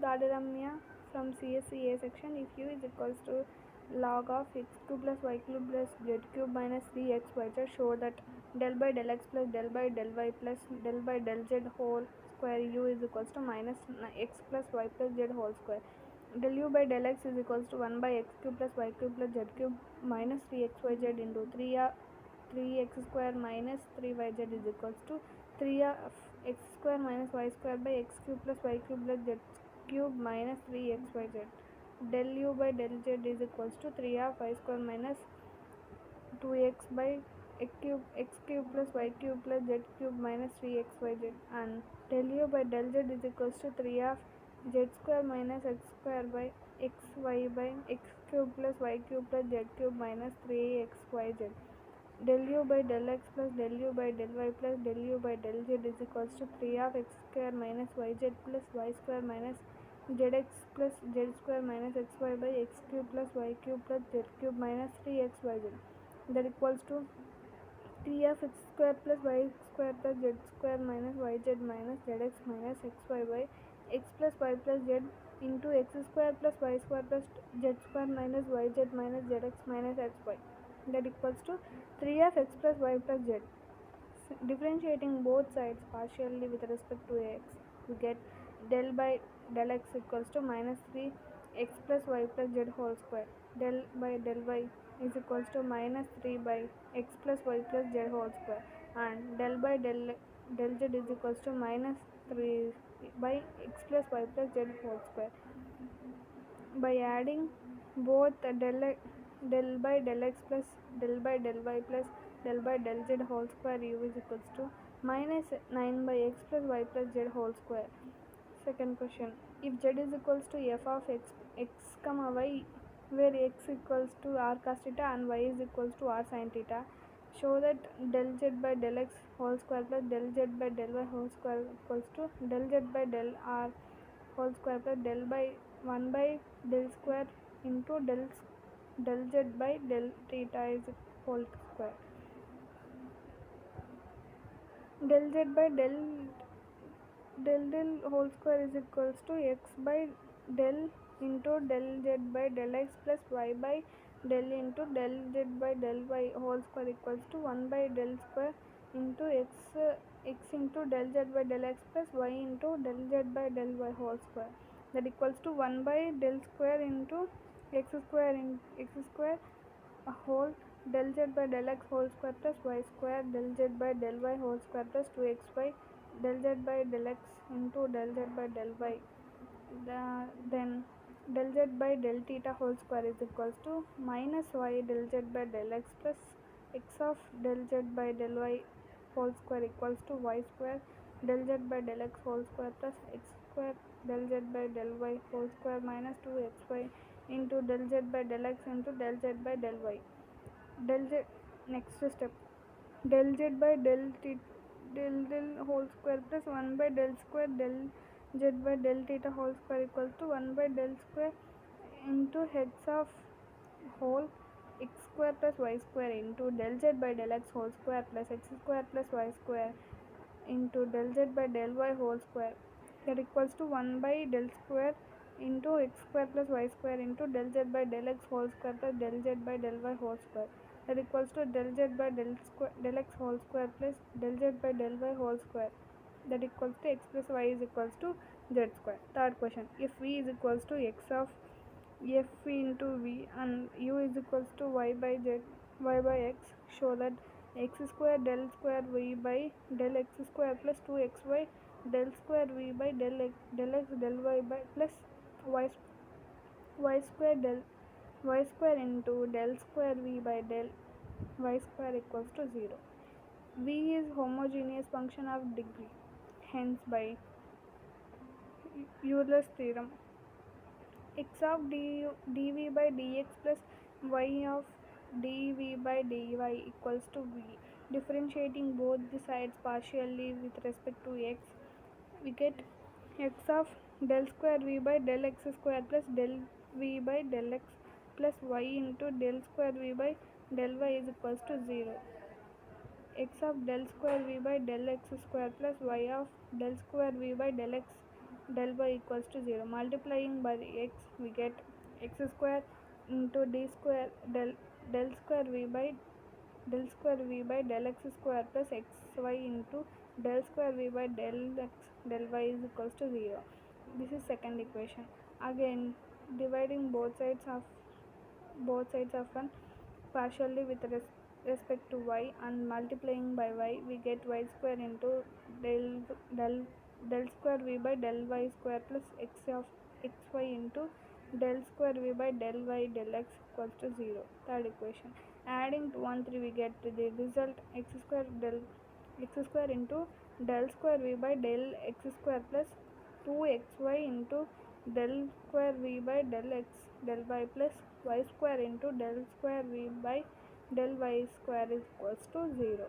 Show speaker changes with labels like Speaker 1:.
Speaker 1: Gadaramya from CSCA section. If u is equals to log of x cube plus y cube plus z cube minus 3xyz, show that del by del x plus del by del y plus del by del z whole square u is equals to minus x plus y plus z whole square. Del u by del x is equals to 1 by x cube plus y cube plus z cube minus 3xyz into 3x square minus 3yz is equals to 3 of x square minus y square by x cube plus y cube plus z cube minus 3xyz. Del u by del z is equals to 3 of y square minus 2x by x cube plus y cube plus z cube minus 3xyz, and del u by del z is equals to 3 of z square minus x square by xy by x cube plus y cube plus z cube minus 3xyz. Del u by del x plus del u by del y plus del u by del z is equals to 3 of x square minus yz plus y square minus zx plus z square minus xy by x cube plus y cube plus z cube minus 3xyz. That equals to 3 of x square plus y square plus z square minus yz minus zx minus xy by x plus y plus z into x square plus y square plus z square minus yz minus zx minus xy. That equals to 3 of x plus y plus z. Differentiating both sides partially with respect to x, we get del by del x equals to minus 3 x plus y plus z whole square. Del by del y is equals to minus 3 by x plus y plus z whole square, and del by del z is equals to minus 3 by x plus y plus z whole square. By adding both del by del x plus del by del y plus del by del z whole square, u is equals to minus 9 by x plus y plus z whole square. Second question, if z is equals to f of x comma y, where x equals to r cos theta and y is equals to r sin theta, show that del z by del x whole square plus del z by del y whole square equals to del z by del r whole square plus del by 1 by del square into del z by del theta is whole square. Del z by del whole square is equals to x by del into del z by del x plus y by del into del z by del y whole square equals to 1 by del square into x into del z by del x plus y into del z by del y whole square. That equals to 1 by del square into x square whole del z by del x whole square plus y square del z by del y whole square plus 2x by del z by del x into del z by del y. Then del z by del theta whole square is equals to minus y del z by del x plus x of del z by del y whole square equals to y square del z by del x whole square plus x square del z by del y whole square minus 2xy into del z by del x into del z by del y. Del z, next step, del z by del whole square plus 1 by del square del z by del theta whole square equals to 1 by del square into heads of whole x square plus y square into del z by del x whole square plus x square plus y square into del z by del y whole square. That equals to 1 by del square into x square plus y square into del z by del x whole square plus del z by del y whole square. That equals to del z by del x whole square plus del z by del y whole square. That equals to x plus y is equals to z square. Third question, if v is equals to x of f into v and u is equals to y by x, show that x square del square v by del x square plus 2xy del square v by del x del y by plus y square del y square into del square v by del y square equals to 0. V is homogeneous function of degree, hence by Euler's theorem, x of dv by dx plus y of dv by dy equals to v. Differentiating both the sides partially with respect to x, we get x of del square v by del x square plus del v by del x plus y into del square v by del y is equals to 0. X of del square v by del x square plus y of del square v by del x del y equals to 0. Multiplying by the x, we get x square into d square del square v by del x square plus xy into del square v by del x del y is equals to 0. This is second equation. Again, dividing both sides of an partially with respect to y and multiplying by y, we get y square into del del del square v by del y square plus x of xy into del square v by del y del x equals to 0. Third equation. Adding 2 and 3, we get the result x square into del square v by del x square plus 2xy into del square v by del x del y plus y square into del square v by del y square is equals to 0.